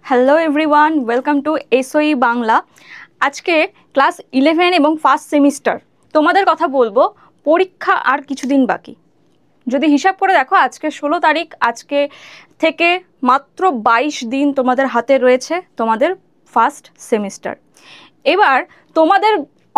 Hello everyone, welcome to এসওই Bangla. আজকে class 11 এবং first semester তোমাদের কথা বলবো। পরীক্ষা আর কিছুদিন বাকি। যদি হিসাব করে দেখো, আজকে 16 তারিখ, আজকে থেকে মাত্র 22 দিন তোমাদের হাতে রয়েছে তোমাদের ফার্স্ট সেমিস্টার। এবার তোমাদের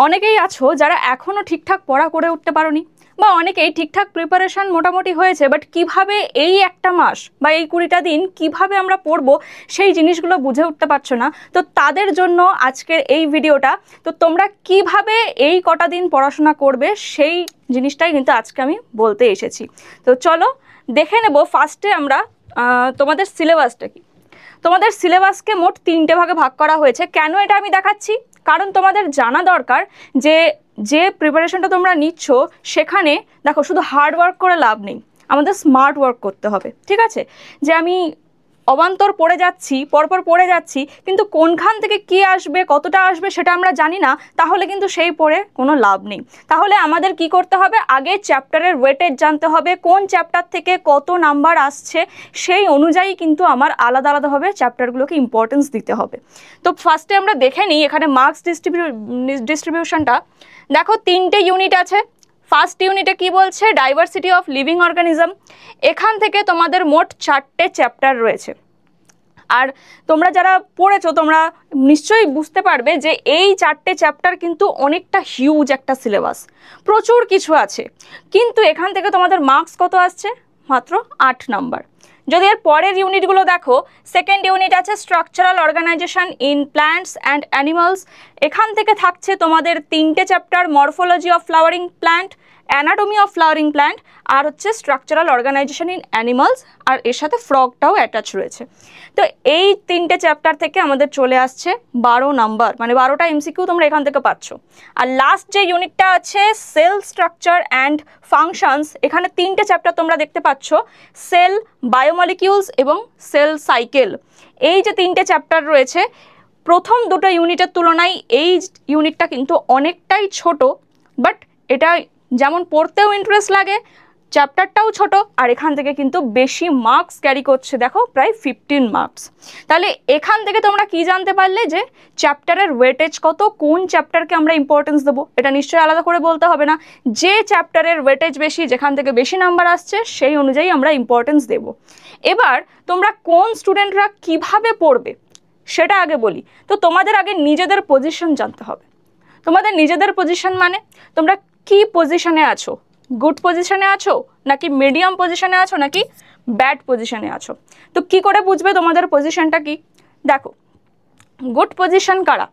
অনেকেই আছো যারা এখনও ঠিকঠাক পড়া করে উঠতে পারোনি, বা অনেকেই ঠিকঠাক প্রিপারেশন মোটামুটি হয়েছে, বাট কিভাবে এই একটা মাস বা এই 20টা দিন কিভাবে আমরা পড়বো সেই জিনিসগুলো বুঝে উঠতে পারছো না। তো তাদের জন্য আজকের এই ভিডিওটা। তো তোমরা কিভাবে এই কটা দিন পড়াশোনা করবে সেই জিনিসটাই কিন্তু আজকে আমি বলতে এসেছি। তো চলো দেখে নেব। ফার্স্টে আমরা তোমাদের সিলেবাসটা কি। তোমাদের সিলেবাসকে মোট 3টে ভাগে ভাগ করা হয়েছে। কেন এটা আমি দেখাচ্ছি? কারণ তোমাদের জানা দরকার যে প্রিপারেশনটা তোমরা নিচ্ছ সেখানে দেখো, শুধু হার্ড ওয়ার্ক করে লাভ নেই, আমাদের স্মার্ট ওয়ার্ক করতে হবে। ঠিক আছে? যে আমি অবান্তর পড়ে যাচ্ছি, পরপর পড়ে যাচ্ছি, কিন্তু কোনখান থেকে কি আসবে, কতটা আসবে সেটা আমরা জানি না, তাহলে কিন্তু সেই পড়ে কোনো লাভ নেই। তাহলে আমাদের কি করতে হবে? আগে চ্যাপ্টারের ওয়েটেজ জানতে হবে, কোন চ্যাপ্টার থেকে কত নাম্বার আসছে, সেই অনুযায়ী কিন্তু আমার আলাদা আলাদাভাবে চ্যাপ্টারগুলোকে ইম্পর্টেন্স দিতে হবে। তো ফার্স্টে আমরা দেখে নিই এখানে মার্কস ডিস্ট্রিবিউশনটা। দেখো 3টে ইউনিট আছে। ফার্স্ট ইউনিটে কি বলছে? Diversity of living organism. এখান থেকে তোমাদের মোট 4টে চ্যাপ্টার রয়েছে। আর তোমরা যারা পড়েছো তোমরা নিশ্চয়ই বুঝতে পারবে যে এই 4টে চ্যাপ্টার কিন্তু অনেকটা হিউজ একটা সিলেবাস, প্রচুর কিছু আছে। কিন্তু এখান থেকে তোমাদের মার্কস কত আসছে? মাত্র 8 নাম্বার। যদি এর পরের ইউনিটগুলো দেখো, সেকেন্ড ইউনিট আছে structural organisation in plants and animals. এখান থেকে থাকছে তোমাদের 3টে chapter, morphology of flowering plant, anatomy of flowering plant, আর হচ্ছে স্ট্রাকচারাল অর্গানাইজেশন ইন অ্যানিমালস, আর এর সাথে ফ্রগটাও অ্যাটাচ রয়েছে। তো এই 3টে চ্যাপ্টার থেকে আমাদের চলে আসছে 12 নাম্বার, মানে 12টা এমসিকিউ তোমরা এখান থেকে পাচ্ছ। আর লাস্ট যে ইউনিটটা আছে সেল স্ট্রাকচার অ্যান্ড ফাংশনস, এখানে 3টে চ্যাপ্টার তোমরা দেখতে পাচ্ছ, সেল, বায়োমলিকিউলস এবং সেল সাইকেল। এই যে 3টে চ্যাপ্টার রয়েছে, প্রথম দুটো ইউনিটের তুলনায় এই ইউনিটটা কিন্তু অনেকটাই ছোট, বাট এটা যেমন পড়তেও ইন্টারেস্ট লাগে, চ্যাপ্টারটাও ছোট, আর এখান থেকে কিন্তু বেশি মার্কস ক্যারি করছে। দেখো প্রায় 15 মার্কস। তাহলে এখান থেকে তোমরা কি জানতে পারলে যে চ্যাপ্টারের ওয়েটেজ কত, কোন চ্যাপ্টারকে আমরা ইম্পর্টেন্স দেবো, এটা নিশ্চয়ই আলাদা করে বলতে হবে না। যে চ্যাপ্টারের ওয়েটেজ বেশি, যেখান থেকে বেশি নাম্বার আসছে, সেই অনুযায়ী আমরা ইম্পর্টেন্স দেব। এবার তোমরা কোন স্টুডেন্টরা কিভাবে পড়বে সেটা আগে বলি। তো তোমাদের আগে নিজেদের পজিশন জানতে হবে। তোমাদের নিজেদের পজিশন মানে তোমরা কি পজিশনে আছো? গুড পজিশনে আছো, নাকি মিডিয়াম পজিশনে আছো, নাকি ব্যাড পজিশনে আছো? তো কি করে বুঝবে তোমাদের পজিশনটা কি? দেখো, গুড পজিশন কারা?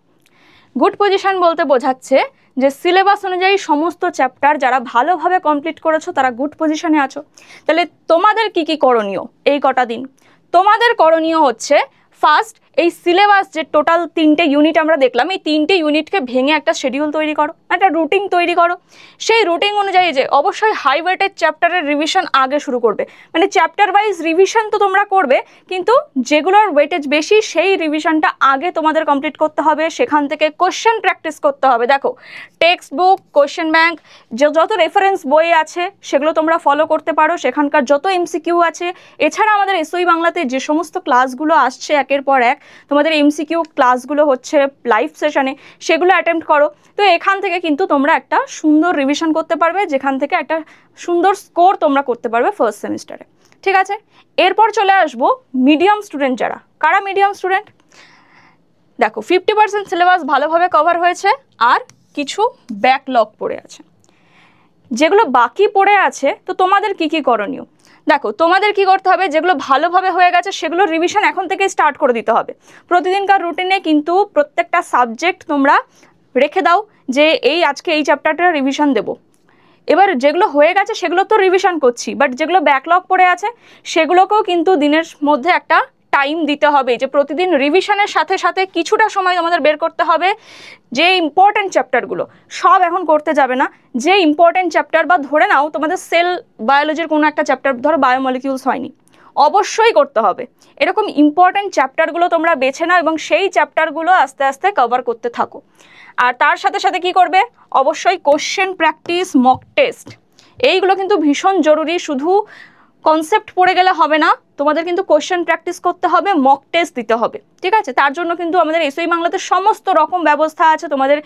গুড পজিশন বলতে বোঝাচ্ছে যে সিলেবাস অনুযায়ী সমস্ত চ্যাপ্টার যারা ভালোভাবে কমপ্লিট করেছো তারা গুড পজিশনে আছো। তাহলে তোমাদের কি কি করণীয় এই কটা দিন? তোমাদের করণীয় হচ্ছে, ফার্স্ট, এই সিলেবাস যে টোটাল 3টে ইউনিট আমরা দেখলাম, এই 3টে ইউনিটকে ভেঙে একটা শিডিউল তৈরি করো, একটা রুটিন তৈরি করো। সেই রুটিন অনুযায়ী যে অবশ্যই হাই ওয়েটেড চ্যাপ্টারের রিভিশন আগে শুরু করবে, মানে চ্যাপ্টার ওয়াইজ রিভিশন তো তোমরা করবে, কিন্তু যেগুলোর ওয়েটেজ বেশি সেই রিভিশনটা আগে তোমাদের কমপ্লিট করতে হবে। সেখান থেকে কোশ্চেন প্র্যাকটিস করতে হবে। দেখো, টেক্সট বুক, কোশ্চেন ব্যাংক, যত রেফারেন্স বই আছে সেগুলো তোমরা ফলো করতে পারো, সেখানকার যত এমসিকিউ আছে। এছাড়া আমাদের এসওই বাংলাতে যে সমস্ত ক্লাসগুলো আসছে একের পর এক, তোমাদের এমসিকিউ ক্লাসগুলো হচ্ছে লাইভ সেশনে, সেগুলো অ্যাটেম্প্ট করো। তো এখান থেকে কিন্তু তোমরা একটা সুন্দর রিভিশন করতে পারবে, যেখান থেকে একটা সুন্দর স্কোর তোমরা করতে পারবে ফার্স্ট সেমিস্টারে। ঠিক আছে? এরপর চলে আসবো মিডিয়াম স্টুডেন্ট যারা। কারা মিডিয়াম স্টুডেন্ট? দেখো, 50% সিলেবাস ভালোভাবে কভার হয়েছে, আর কিছু ব্যাকলগ পড়ে আছে। যেগুলো বাকি পড়ে আছে, তো তোমাদের কি কি করণীয়? দেখো, তোমাদের কি করতে হবে? যেগুলো ভালোভাবে হয়ে গেছে সেগুলো রিভিশন এখন থেকে স্টার্ট করে দিতে হবে। প্রতিদিনকার রুটিনে কিন্তু প্রত্যেকটা সাবজেক্ট তোমরা রেখে দাও যে আজকে এই চ্যাপ্টারটা রিভিশন দেবো। এবার যেগুলো হয়ে গেছে সেগুলো তো রিভিশন করছি, বাট যেগুলো ব্যাকলগ পড়ে আছে সেগুলোকেও কিন্তু দিনের মধ্যে একটা টাইম দিতে হবে, যে প্রতিদিন রিভিশনের সাথে সাথে কিছুটা সময় আমাদের বের করতে হবে। যে ইম্পর্টেন্ট চ্যাপ্টারগুলো সব এখন করতে যাবে না, যে ইম্পর্টেন্ট চ্যাপ্টার, বা ধরে নাও তোমাদের সেল বায়োলজির কোনো একটা চ্যাপ্টার, ধরো বায়োমলিকিউলস হয়নি, অবশ্যই করতে হবে। এরকম ইম্পর্টেন্ট চ্যাপ্টারগুলো তোমরা বেছে নাও এবং সেই চ্যাপ্টারগুলো আস্তে আস্তে কভার করতে থাকো। আর তার সাথে সাথে কি করবে? অবশ্যই কোশ্চেন প্র্যাকটিস, মক টেস্ট, এইগুলো কিন্তু ভীষণ জরুরি। শুধু কনসেপ্ট পড়ে গেলে হবে না, তোমাদের কিন্তু কোশ্চেন প্র্যাকটিস করতে হবে, মক টেস্ট দিতে হবে, ঠিক আছে? তার জন্য কিন্তু আমাদের এসওই বাংলাতে সমস্ত রকম ব্যবস্থা আছে। তোমাদের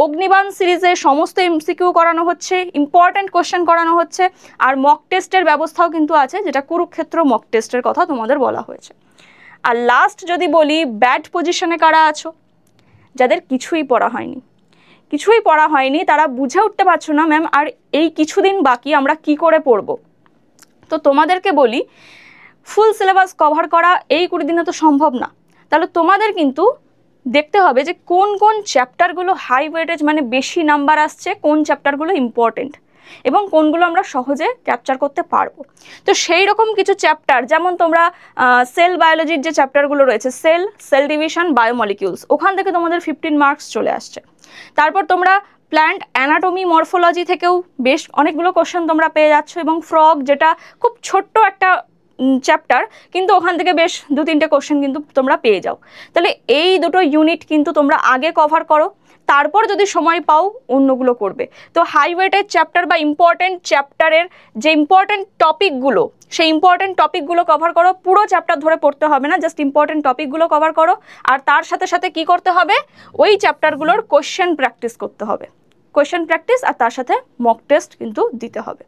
অগ্নিবাণ সিরিজে সমস্ত এমসিকিউ করানো হচ্ছে, ইম্পর্ট্যান্ট কোশ্চেন করানো হচ্ছে, আর মক টেস্টের ব্যবস্থাও কিন্তু আছে, যেটা কুরুক্ষেত্র মক টেস্টের কথা তোমাদের বলা হয়েছে। আর লাস্ট যদি বলি, ব্যাড পজিশনে কারা আছো, যাদের কিছুই পড়া হয়নি, তারা বুঝে উঠতে পারছো না ম্যাম আর এই কিছুদিন বাকি আমরা কি করে পড়বো। তো তোমাদেরকে বলি, ফুল সিলেবাস কভার করা এই 20 দিনে তো সম্ভব না। তাহলে তোমাদের কিন্তু দেখতে হবে যে কোন কোন চ্যাপ্টারগুলো হাই ওয়েটেজ মানে বেশি নাম্বার আসছে, কোন চ্যাপ্টারগুলো ইম্পর্টেন্ট এবং কোনগুলো আমরা সহজে ক্যাপচার করতে পারবো। তো সেই রকম কিছু চ্যাপ্টার, যেমন তোমরা সেল বায়োলজির যে চ্যাপ্টারগুলো রয়েছে, সেল ডিভিশন, বায়োমলিকিউলস, ওখান থেকে তোমাদের 15 মার্কস চলে আসছে। তারপর তোমরা প্ল্যান্ট অ্যানাটমি মরফোলজি থেকেও বেশ অনেকগুলো কোশ্চেন তোমরা পেয়ে যাচ্ছ, এবং ফ্রগ যেটা খুব ছোট্ট একটা চ্যাপ্টার, কিন্তু ওখান থেকে বেশ 2-3টে কোশ্চেন কিন্তু তোমরা পেয়ে যাও। তাহলে এই দুটো ইউনিট কিন্তু তোমরা আগে কভার করো, তারপর যদি সময় পাও অন্যগুলো করবে। তো হাই ওয়েটের চ্যাপ্টার বা ইম্পর্টেন্ট চ্যাপ্টারের যে ইম্পর্টেন্ট টপিকগুলো, সেই ইম্পর্টেন্ট টপিকগুলো কভার করো। পুরো চ্যাপ্টার ধরে পড়তে হবে না, জাস্ট ইম্পর্টেন্ট টপিকগুলো কভার করো। আর তার সাথে সাথে কি করতে হবে, ওই চ্যাপ্টারগুলোর কোশ্চেন প্র্যাকটিস করতে হবে, কোশ্চেন প্র্যাকটিস, আর তার সাথে মক টেস্ট কিন্তু দিতে হবে।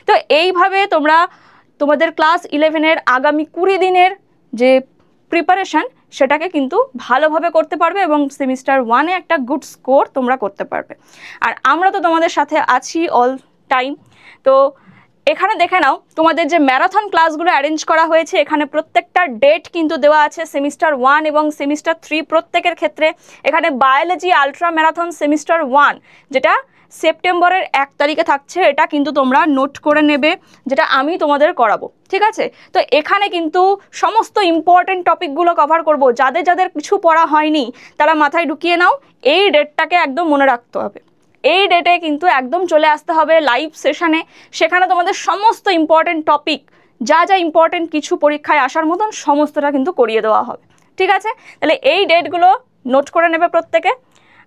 তো এইভাবে তোমরা তোমাদের ক্লাস 11-এর আগামী 20 দিনের যে প্রিপারেশান, সেটাকে কিন্তু ভালোভাবে করতে পারবে এবং সেমিস্টার 1-এ একটা গুড স্কোর তোমরা করতে পারবে। আর আমরা তো তোমাদের সাথে আছি অল টাইম। তো এখানে দেখে নাও, তোমাদের যে ম্যারাথন ক্লাসগুলো অ্যারেঞ্জ করা হয়েছে, এখানে প্রত্যেকটা ডেট কিন্তু দেওয়া আছে। সেমিস্টার 1 এবং সেমিস্টার 3 প্রত্যেকের ক্ষেত্রে এখানে বায়োলজি আলট্রা ম্যারাথন সেমিস্টার 1, যেটা সেপ্টেম্বরের 1 তারিখে থাকছে, এটা কিন্তু তোমরা নোট করে নেবে, যেটা আমি তোমাদের করাবো, ঠিক আছে? তো এখানে কিন্তু সমস্ত ইম্পর্টেন্ট টপিকগুলো কভার করব। যাদের যাদের কিছু পড়া হয়নি তারা মাথায় ঢুকিয়ে নাও, এই ডেটটাকে একদম মনে রাখতে হবে। এই ডেটে কিন্তু একদম চলে আসতে হবে লাইভ সেশনে, সেখানে তোমাদের সমস্ত ইম্পর্টেন্ট টপিক, যা যা ইম্পর্টেন্ট কিছু পরীক্ষায় আসার মতন, সমস্তটা কিন্তু করিয়ে দেওয়া হবে, ঠিক আছে? তাহলে এই ডেটগুলো নোট করে নেবে প্রত্যেকে,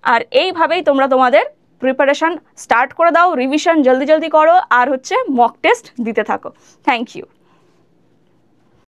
আর এইভাবেই তোমরা তোমাদের প্রিপারেশান স্টার্ট করে দাও, রিভিশন জলদি জলদি করো, আর মক টেস্ট দিতে থাকো। Thank you.